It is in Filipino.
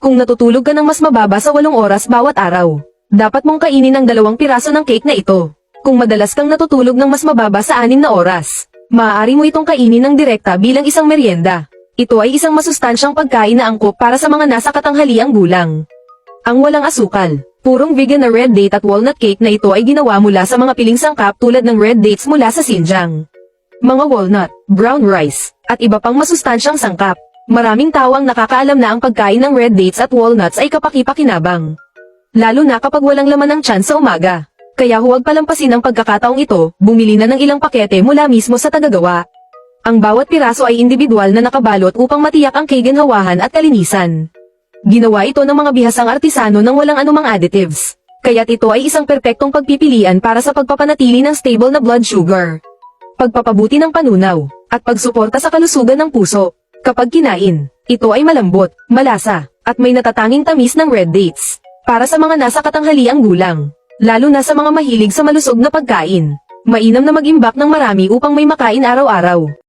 Kung natutulog ka ng mas mababa sa 8 oras bawat araw, dapat mong kainin ang 2 piraso ng cake na ito. Kung madalas kang natutulog ng mas mababa sa 6 na oras, maaari mo itong kainin ng direkta bilang isang merienda. Ito ay isang masustansyang pagkain na angkop para sa mga nasa katanghaliang gulang. Ang walang asukal, purong vegan na red date at walnut cake na ito ay ginawa mula sa mga piling sangkap tulad ng red dates mula sa Xinjiang, mga walnut, brown rice, at iba pang masustansyang sangkap. Maraming tao ang nakakaalam na ang pagkain ng red dates at walnuts ay kapaki-pakinabang, lalo na kapag walang laman ng tiyan sa umaga. Kaya huwag palampasin ang pagkakataong ito, bumili na ng ilang pakete mula mismo sa tagagawa. Ang bawat piraso ay individual na nakabalot upang matiyak ang kaginhawahan at kalinisan. Ginawa ito ng mga bihasang artisano nang walang anumang additives. Kaya't ito ay isang perpektong pagpipilian para sa pagpapanatili ng stable na blood sugar, pagpapabuti ng panunaw, at pagsuporta sa kalusugan ng puso. Kapag kinain, ito ay malambot, malasa, at may natatanging tamis ng red dates. Para sa mga nasa katanghaliang gulang, lalo na sa mga mahilig sa malusog na pagkain, mainam na mag-imbak ng marami upang may makain araw-araw.